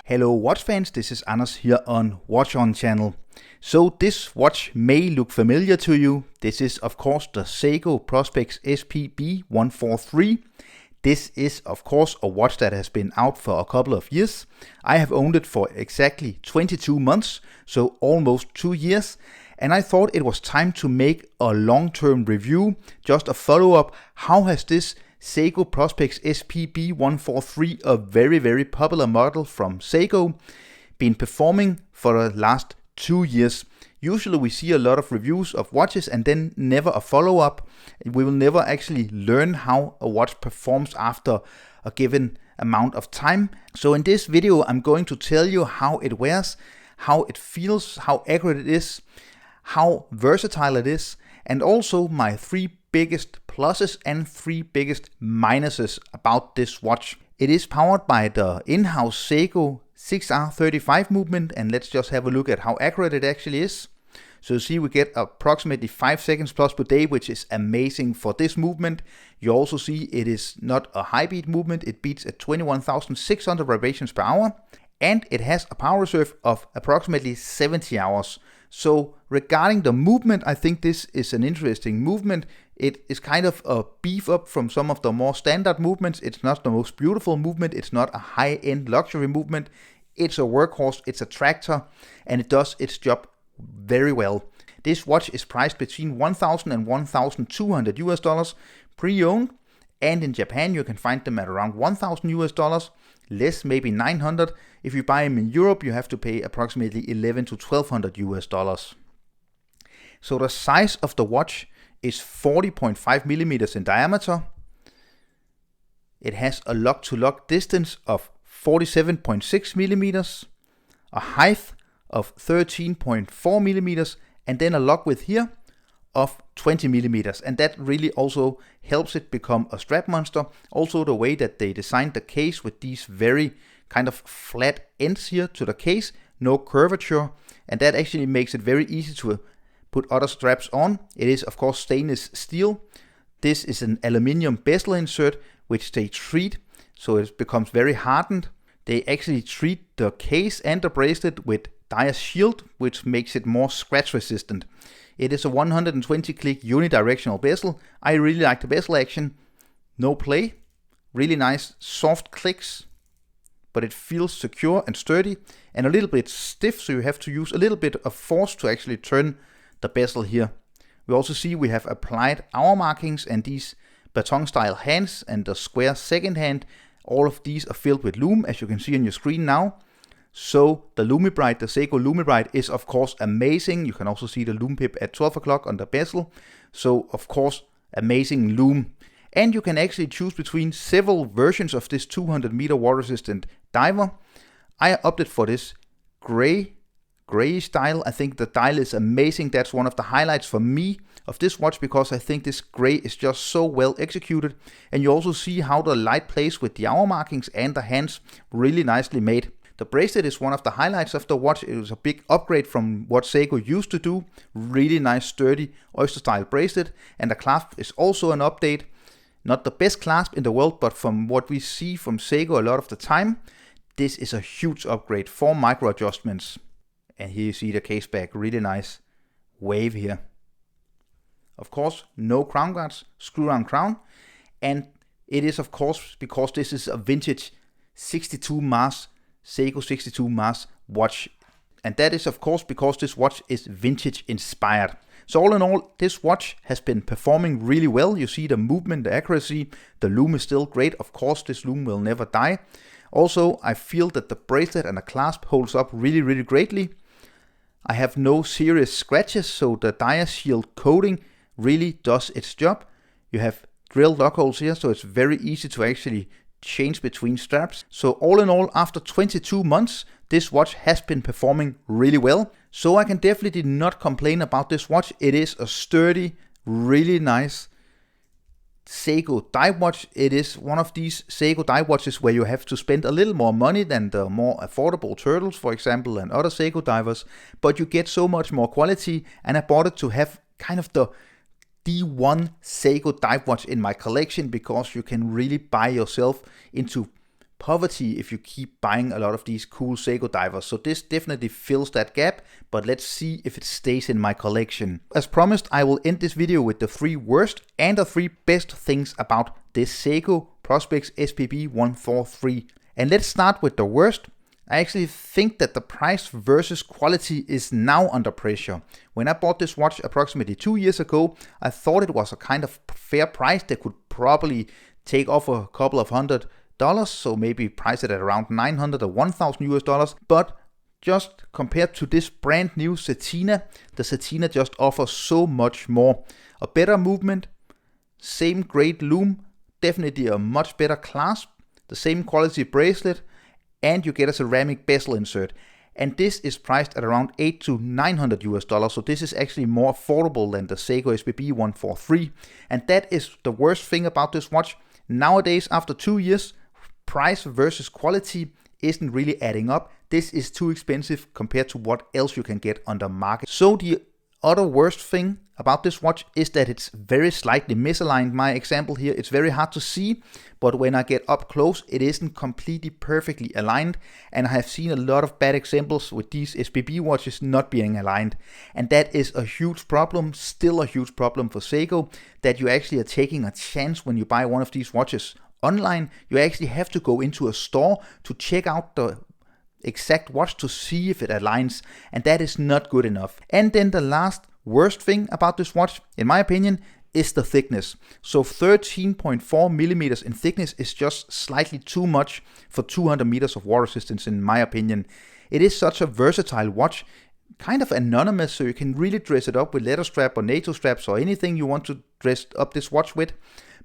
Hello watch fans, this is Anders here on Watch On channel. So this watch may look familiar to you. This is of course the Seiko Prospex SPB143. This is of course a watch that has been out for a couple of years. I have owned it for exactly 22 months, so almost 2 years. And I thought it was time to make a long-term review, just a follow-up. How has this Seiko Prospex SPB143, a very popular model from Seiko, been performing for the last 2 years? Usually we see a lot of reviews of watches and then never a follow-up. We will never actually learn how a watch performs after a given amount of time. So in this video I'm going to tell you how it wears, how it feels, how accurate it is, how versatile it is, and also my 3 biggest pluses and 3 biggest minuses about this watch. It is powered by the in-house Seiko 6R35 movement, and let's just have a look at how accurate it actually is. So you see we get approximately 5 seconds plus per day, which is amazing for this movement. You also see it is not a high beat movement, it beats at 21,600 vibrations per hour, and it has a power reserve of approximately 70 hours. So regarding the movement, I think this is an interesting movement. It is kind of a beef up from some of the more standard movements. It's not the most beautiful movement. It's not a high-end luxury movement. It's a workhorse, it's a tractor, and it does its job very well. This watch is priced between $1,000 and $1,200 US pre-owned, and in Japan you can find them at around $1,000 US, less maybe 900. If you buy them in Europe, you have to pay approximately $1,100 to $1,200 US. So the size of the watch is 40.5 millimeters in diameter. It has a lock-to-lock distance of 47.6 millimeters, a height of 13.4 millimeters, and then a lock width here of 20 millimeters. And that really also helps it become a strap monster. Also the way that they designed the case with these very kind of flat ends here to the case, no curvature, and that actually makes it very easy to put other straps on. It is of course stainless steel. This is an aluminium bezel insert which they treat so it becomes very hardened. They actually treat the case and the bracelet with dia shield, which makes it more scratch resistant. It is a 120 click unidirectional bezel. I really like the bezel action. No play, really nice soft clicks, but it feels secure and sturdy and a little bit stiff, so you have to use a little bit of force to actually turn the bezel here. We also see we have applied hour markings and these baton style hands and the square second hand. All of these are filled with lume, as you can see on your screen now. So the Lumibright, the Seiko Lumibright, is of course amazing. You can also see the lume pip at 12 o'clock on the bezel. So of course amazing lume. And you can actually choose between several versions of this 200 meter water resistant diver. I opted for this gray style. I think the dial is amazing. That's one of the highlights for me of this watch, because I think this gray is just so well executed. And you also see how the light plays with the hour markings and the hands, really nicely made. The bracelet is one of the highlights of the watch. It was a big upgrade from what Seiko used to do. Really nice sturdy oyster style bracelet, and the clasp is also an update. Not the best clasp in the world, but from what we see from Seiko a lot of the time, this is a huge upgrade. 4 micro adjustments. And here you see the case back, really nice wave here. Of course, no crown guards, screw on crown. And it is of course because this is a vintage 62 Mars, Seiko 62 Mars watch. And that is of course because this watch is vintage inspired. So all in all, this watch has been performing really well. You see the movement, the accuracy, the lume is still great. Of course, this lume will never die. Also, I feel that the bracelet and the clasp holds up really greatly. I have no serious scratches, so the dia shield coating really does its job. You have drilled lock holes here, so it's very easy to actually change between straps. So all in all, after 22 months, this watch has been performing really well. So I can definitely not complain about this watch. It is a sturdy, really nice Seiko dive watch. It is one of these Seiko dive watches where you have to spend a little more money than the more affordable Turtles, for example, and other Seiko divers, but you get so much more quality, and I bought it to have kind of the D1 Seiko dive watch in my collection, because you can really buy yourself into poverty if you keep buying a lot of these cool Seiko divers. So this definitely fills that gap, but let's see if it stays in my collection. As promised, I will end this video with the 3 worst and the 3 best things about this Seiko Prospex SPB143. And let's start with the worst. I actually think that the price versus quality is now under pressure. When I bought this watch approximately 2 years ago, I thought it was a kind of fair price. They could probably take off a couple of $100, so maybe price it at around $900 or $1,000 US. But just compared to this brand new Satina, the Satina just offers so much more. A better movement, same great loom, definitely a much better clasp, the same quality bracelet, and you get a ceramic bezel insert. And this is priced at around $800 to $900 US, so this is actually more affordable than the Seiko SPB143. And that is the worst thing about this watch. Nowadays, after 2 years, price versus quality isn't really adding up. This is too expensive compared to what else you can get on the market. So the other worst thing about this watch is that it's very slightly misaligned. My example here, it's very hard to see, but when I get up close, it isn't completely perfectly aligned. And I have seen a lot of bad examples with these SPB watches not being aligned. And that is a huge problem, still a huge problem for Seiko, that you actually are taking a chance when you buy one of these watches online. You actually have to go into a store to check out the exact watch to see if it aligns, and that is not good enough. And then the last worst thing about this watch, in my opinion, is the thickness. So 13.4 millimeters in thickness is just slightly too much for 200 meters of water resistance, in my opinion. It is such a versatile watch, kind of anonymous, so you can really dress it up with leather strap or NATO straps or anything you want to dress up this watch with,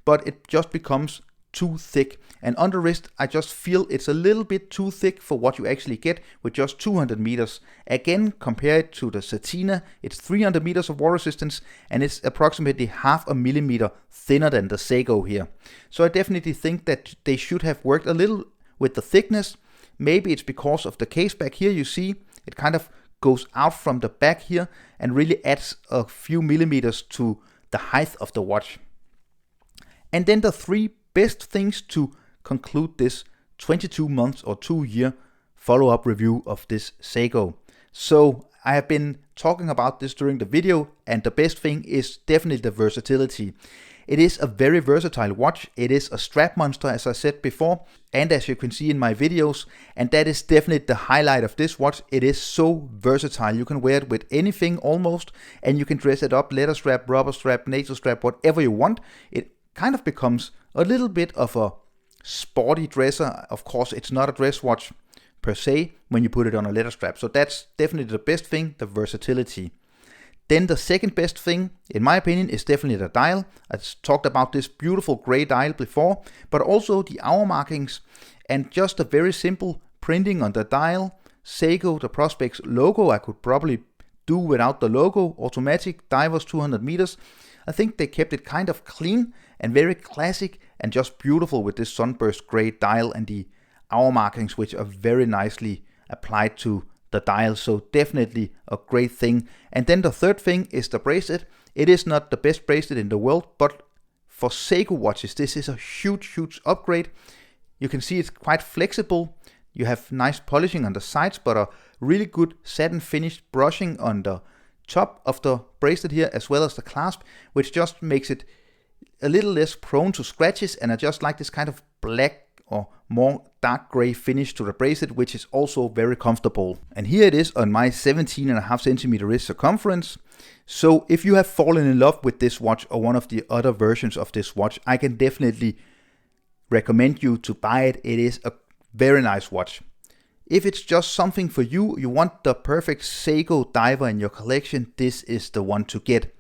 but it just becomes too thick. And on the wrist, I just feel it's a little bit too thick for what you actually get with just 200 meters. Again, compared to the Satina, it's 300 meters of water resistance, and it's approximately 0.5 millimeter thinner than the Seiko here. So I definitely think that they should have worked a little with the thickness. Maybe it's because of the case back here. You see, it kind of goes out from the back here and really adds a few millimeters to the height of the watch. And then the 3 best things to conclude this 22 months or 2 year follow-up review of this Seiko. So I have been talking about this during the video, and the best thing is definitely the versatility. It is a very versatile watch. It is a strap monster, as I said before, and as you can see in my videos, and that is definitely the highlight of this watch. It is so versatile. You can wear it with anything almost, and you can dress it up, leather strap, rubber strap, NATO strap, whatever you want. It kind of becomes a little bit of a sporty dresser. Of course, it's not a dress watch per se when you put it on a leather strap. So that's definitely the best thing, the versatility. Then the second best thing, in my opinion, is definitely the dial. I talked about this beautiful gray dial before, but also the hour markings and just a very simple printing on the dial. Seiko, the Prospex logo, I could probably do without the logo. Automatic divers 200 meters. I think they kept it kind of clean and very classic and just beautiful with this sunburst gray dial and the hour markings, which are very nicely applied to the dial. So definitely a great thing. And then the third thing is the bracelet. It is not the best bracelet in the world, but for Seiko watches, this is a huge upgrade. You can see it's quite flexible. You have nice polishing on the sides, but a really good satin finished brushing on the top of the bracelet here, as well as the clasp, which just makes it a little less prone to scratches. And I just like this kind of black or more dark gray finish to the bracelet, which is also very comfortable. And here it is on my 17.5 centimeter wrist circumference. So if you have fallen in love with this watch or one of the other versions of this watch, I can definitely recommend you to buy it. It is a very nice watch. If it's just something for you, you want the perfect Seiko diver in your collection, this is the one to get.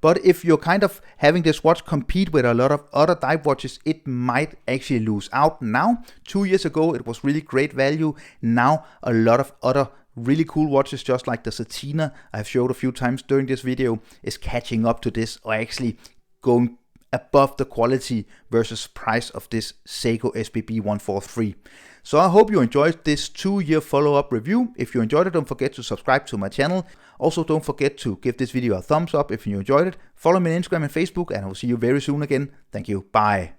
But if you're kind of having this watch compete with a lot of other dive watches, it might actually lose out now. 2 years ago, it was really great value. Now, a lot of other really cool watches, just like the Satina I've showed a few times during this video, is catching up to this, or actually going above the quality versus price of this Seiko SPB143. So I hope you enjoyed this 2-year follow-up review. If you enjoyed it, don't forget to subscribe to my channel. Also, don't forget to give this video a thumbs up if you enjoyed it. Follow me on Instagram and Facebook, and I will see you very soon again. Thank you. Bye.